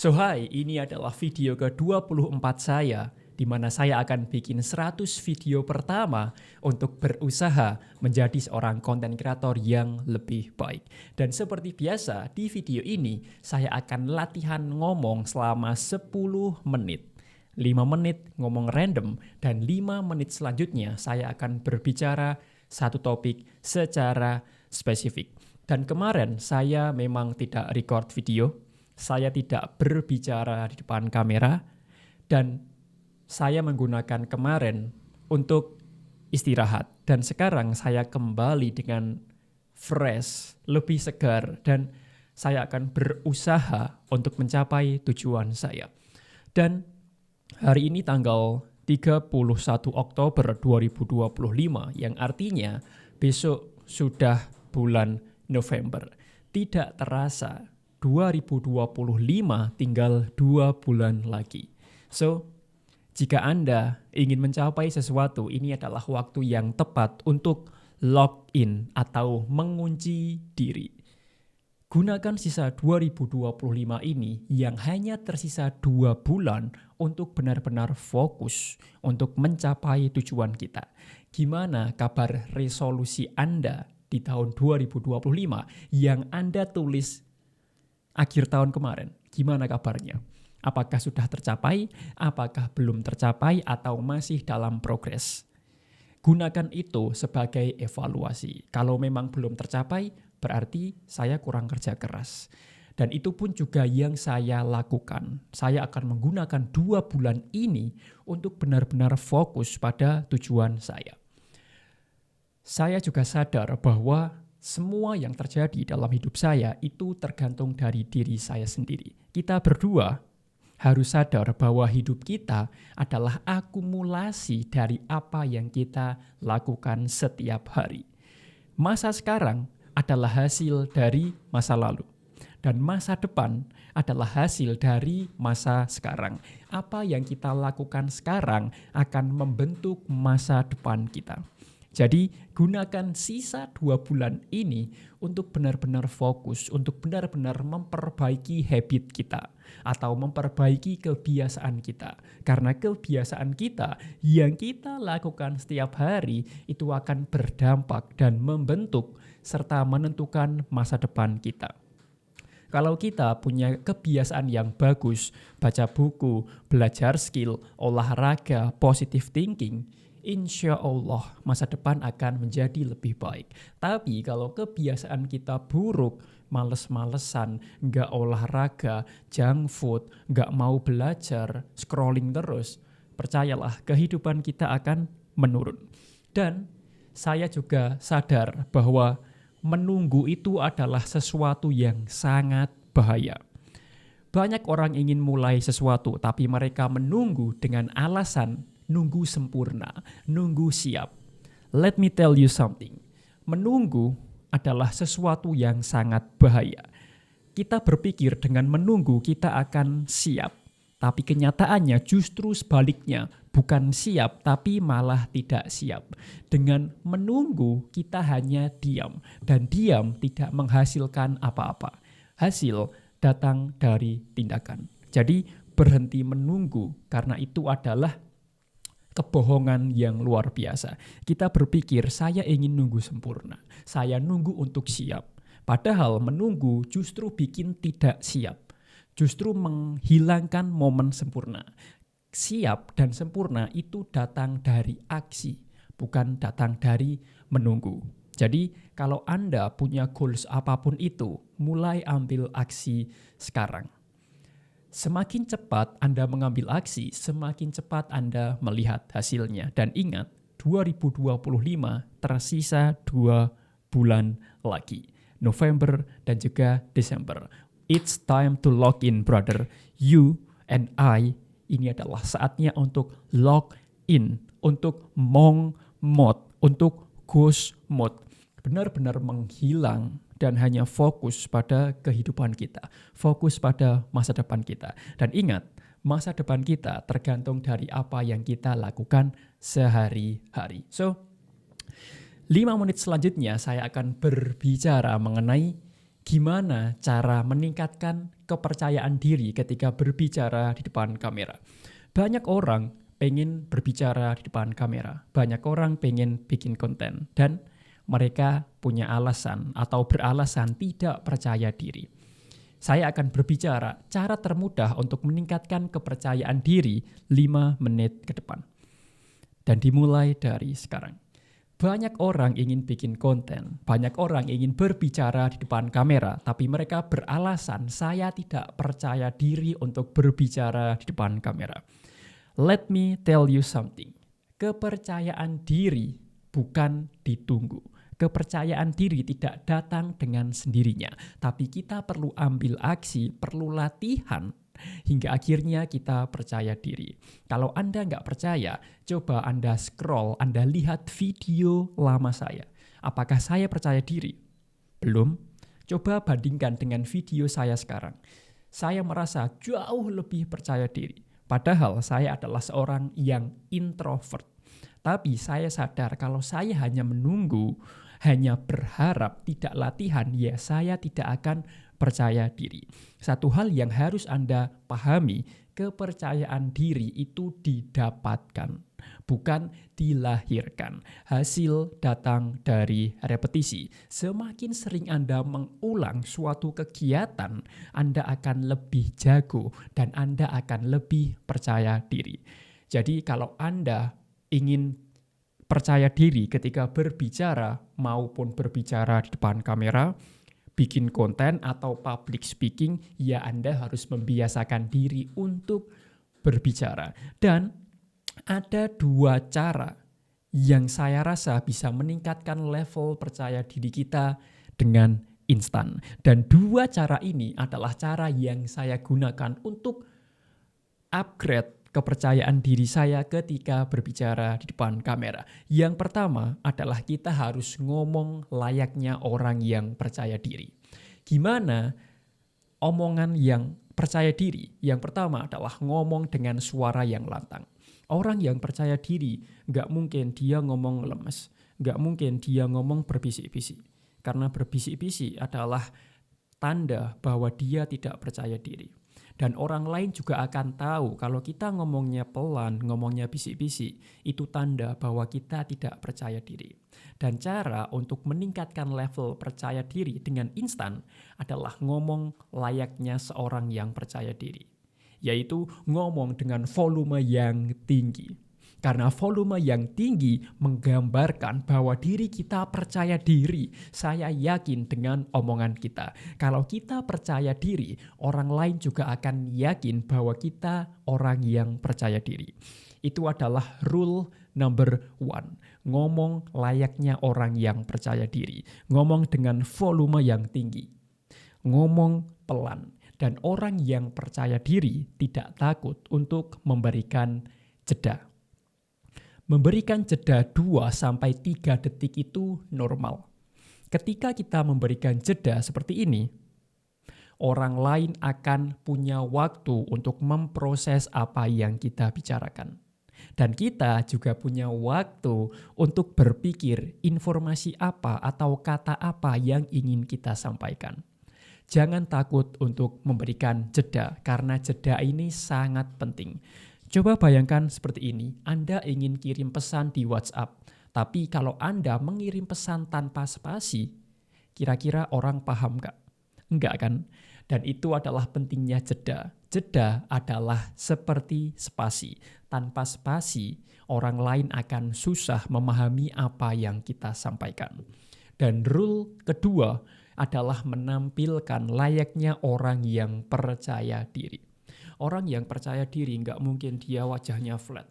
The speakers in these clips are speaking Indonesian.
So hi, ini adalah video ke-24 saya di mana saya akan bikin 100 video pertama untuk berusaha menjadi seorang konten kreator yang lebih baik. Dan seperti biasa, di video ini saya akan latihan ngomong selama 10 menit. 5 menit ngomong random dan 5 menit selanjutnya saya akan berbicara satu topik secara spesifik. Dan kemarin saya memang tidak record video. Saya tidak berbicara di depan kamera dan saya menggunakan kemarin untuk istirahat. Dan sekarang saya kembali dengan fresh, lebih segar dan saya akan berusaha untuk mencapai tujuan saya. Dan hari ini tanggal 31 Oktober 2025 yang artinya besok sudah bulan November. Tidak terasa 2025 tinggal 2 bulan lagi. So, jika Anda ingin mencapai sesuatu, ini adalah waktu yang tepat untuk log in atau mengunci diri. Gunakan sisa 2025 ini yang hanya tersisa 2 bulan untuk benar-benar fokus untuk mencapai tujuan kita. Gimana kabar resolusi Anda di tahun 2025 yang Anda tulis akhir tahun kemarin? Gimana kabarnya? Apakah sudah tercapai? Apakah belum tercapai? Atau masih dalam progres? Gunakan itu sebagai evaluasi. Kalau memang belum tercapai, berarti saya kurang kerja keras. Dan itu pun juga yang saya lakukan. Saya akan menggunakan 2 bulan ini untuk benar-benar fokus pada tujuan saya. Saya juga sadar bahwa semua yang terjadi dalam hidup saya itu tergantung dari diri saya sendiri. Kita berdua harus sadar bahwa hidup kita adalah akumulasi dari apa yang kita lakukan setiap hari. Masa sekarang adalah hasil dari masa lalu. Dan masa depan adalah hasil dari masa sekarang. Apa yang kita lakukan sekarang akan membentuk masa depan kita. Jadi gunakan sisa 2 bulan ini untuk benar-benar fokus, untuk benar-benar memperbaiki habit kita atau memperbaiki kebiasaan kita. Karena kebiasaan kita yang kita lakukan setiap hari itu akan berdampak dan membentuk serta menentukan masa depan kita. Kalau kita punya kebiasaan yang bagus, baca buku, belajar skill, olahraga, positive thinking, insya Allah masa depan akan menjadi lebih baik. Tapi kalau kebiasaan kita buruk, males-malesan, nggak olahraga, junk food, nggak mau belajar, scrolling terus, percayalah kehidupan kita akan menurun. Dan saya juga sadar bahwa menunggu itu adalah sesuatu yang sangat bahaya. Banyak orang ingin mulai sesuatu tapi mereka menunggu dengan alasan nunggu sempurna, nunggu siap. Let me tell you something. Menunggu adalah sesuatu yang sangat bahaya. Kita berpikir dengan menunggu kita akan siap. Tapi kenyataannya justru sebaliknya, bukan siap tapi malah tidak siap. Dengan menunggu kita hanya diam dan diam tidak menghasilkan apa-apa. Hasil datang dari tindakan. Jadi berhenti menunggu karena itu adalah kebohongan yang luar biasa. Kita berpikir saya ingin nunggu sempurna, saya nunggu untuk siap. Padahal menunggu justru bikin tidak siap. Justru menghilangkan momen sempurna. Siap dan sempurna itu datang dari aksi, bukan datang dari menunggu. Jadi kalau Anda punya goals apapun itu, mulai ambil aksi sekarang. Semakin cepat Anda mengambil aksi, semakin cepat Anda melihat hasilnya. Dan ingat, 2025 tersisa 2 bulan lagi. November dan juga Desember. It's time to log in, brother. You and I, ini adalah saatnya untuk log in, untuk monk mode, untuk ghost mode. Benar-benar menghilang dan hanya fokus pada kehidupan kita, fokus pada masa depan kita. Dan ingat, masa depan kita tergantung dari apa yang kita lakukan sehari-hari. So, 5 menit selanjutnya saya akan berbicara mengenai Gimana cara meningkatkan kepercayaan diri ketika berbicara di depan kamera? Banyak orang pengen berbicara di depan kamera. Banyak orang pengen bikin konten. Dan mereka punya alasan atau beralasan tidak percaya diri. Saya akan berbicara cara termudah untuk meningkatkan kepercayaan diri 5 menit ke depan. Dan dimulai dari sekarang. Banyak orang ingin bikin konten, banyak orang ingin berbicara di depan kamera, tapi mereka beralasan saya tidak percaya diri untuk berbicara di depan kamera. Let me tell you something. Kepercayaan diri bukan ditunggu. Kepercayaan diri tidak datang dengan sendirinya, tapi kita perlu ambil aksi, perlu latihan, hingga akhirnya kita percaya diri. Kalau Anda nggak percaya, coba Anda scroll, Anda lihat video lama saya. Apakah saya percaya diri? Belum. Coba bandingkan dengan video saya sekarang. Saya merasa jauh lebih percaya diri. Padahal saya adalah seorang yang introvert. Tapi saya sadar kalau saya hanya menunggu, hanya berharap, tidak latihan, ya saya tidak akan percaya diri. Satu hal yang harus Anda pahami, kepercayaan diri itu didapatkan, bukan dilahirkan. Hasil datang dari repetisi. Semakin sering Anda mengulang suatu kegiatan, Anda akan lebih jago dan Anda akan lebih percaya diri. Jadi kalau Anda ingin percaya diri ketika berbicara maupun berbicara di depan kamera, bikin konten atau public speaking, ya Anda harus membiasakan diri untuk berbicara. Dan ada 2 cara yang saya rasa bisa meningkatkan level percaya diri kita dengan instan. Dan 2 cara ini adalah cara yang saya gunakan untuk upgrade kepercayaan diri saya ketika berbicara di depan kamera. Yang pertama adalah kita harus ngomong layaknya orang yang percaya diri. Gimana omongan yang percaya diri? Yang pertama adalah ngomong dengan suara yang lantang. Orang yang percaya diri nggak mungkin dia ngomong lemes, nggak mungkin dia ngomong berbisik-bisik. Karena berbisik-bisik adalah tanda bahwa dia tidak percaya diri. Dan orang lain juga akan tahu kalau kita ngomongnya pelan, ngomongnya bisik-bisik, itu tanda bahwa kita tidak percaya diri. Dan cara untuk meningkatkan level percaya diri dengan instan adalah ngomong layaknya seorang yang percaya diri. Yaitu ngomong dengan volume yang tinggi. Karena volume yang tinggi menggambarkan bahwa diri kita percaya diri. Saya yakin dengan omongan kita. Kalau kita percaya diri, orang lain juga akan yakin bahwa kita orang yang percaya diri. Itu adalah rule number 1. Ngomong layaknya orang yang percaya diri. Ngomong dengan volume yang tinggi. Ngomong pelan. Dan orang yang percaya diri tidak takut untuk memberikan jeda. Memberikan jeda 2-3 detik itu normal. Ketika kita memberikan jeda seperti ini, orang lain akan punya waktu untuk memproses apa yang kita bicarakan. Dan kita juga punya waktu untuk berpikir informasi apa atau kata apa yang ingin kita sampaikan. Jangan takut untuk memberikan jeda, karena jeda ini sangat penting. Coba bayangkan seperti ini, Anda ingin kirim pesan di WhatsApp, tapi kalau Anda mengirim pesan tanpa spasi, kira-kira orang paham nggak? Enggak kan? Dan itu adalah pentingnya jeda. Jeda adalah seperti spasi. Tanpa spasi, orang lain akan susah memahami apa yang kita sampaikan. Dan rule kedua adalah menampilkan layaknya orang yang percaya diri. Orang yang percaya diri nggak mungkin dia wajahnya flat.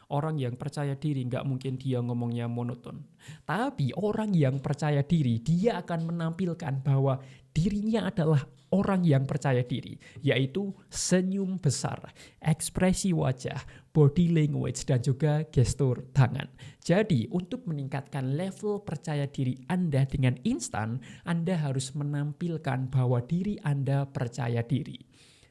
Orang yang percaya diri nggak mungkin dia ngomongnya monoton. Tapi orang yang percaya diri, dia akan menampilkan bahwa dirinya adalah orang yang percaya diri. Yaitu senyum besar, ekspresi wajah, body language, dan juga gestur tangan. Jadi untuk meningkatkan level percaya diri Anda dengan instan, Anda harus menampilkan bahwa diri Anda percaya diri.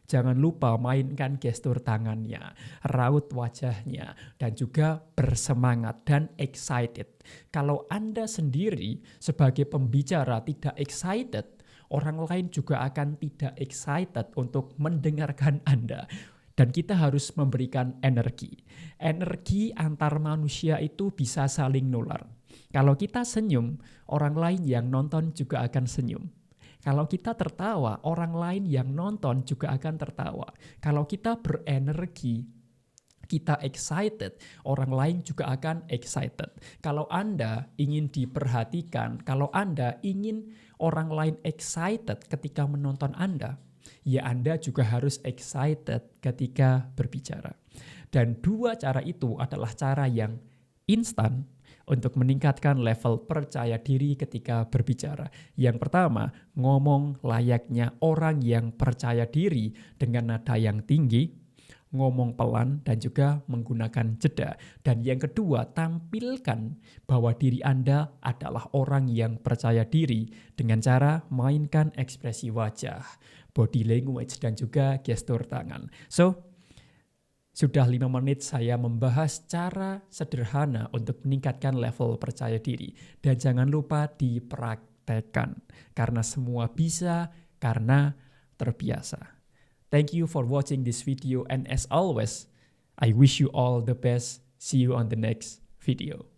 Jangan lupa mainkan gestur tangannya, raut wajahnya, dan juga bersemangat dan excited. Kalau Anda sendiri sebagai pembicara tidak excited, orang lain juga akan tidak excited untuk mendengarkan Anda. Dan kita harus memberikan energi. Energi antar manusia itu bisa saling nular. Kalau kita senyum, orang lain yang nonton juga akan senyum. Kalau kita tertawa, orang lain yang nonton juga akan tertawa. Kalau kita berenergi, kita excited, orang lain juga akan excited. Kalau Anda ingin diperhatikan, kalau Anda ingin orang lain excited ketika menonton Anda, ya Anda juga harus excited ketika berbicara. Dan dua cara itu adalah cara yang instan untuk meningkatkan level percaya diri ketika berbicara. Yang pertama, ngomong layaknya orang yang percaya diri dengan nada yang tinggi, ngomong pelan dan juga menggunakan jeda. Dan yang kedua, tampilkan bahwa diri Anda adalah orang yang percaya diri dengan cara mainkan ekspresi wajah, body language, dan juga gestur tangan. So, sudah 5 menit saya membahas cara sederhana untuk meningkatkan level percaya diri. Dan jangan lupa dipraktekkan, karena semua bisa karena terbiasa. Thank you for watching this video, and as always, I wish you all the best. See you on the next video.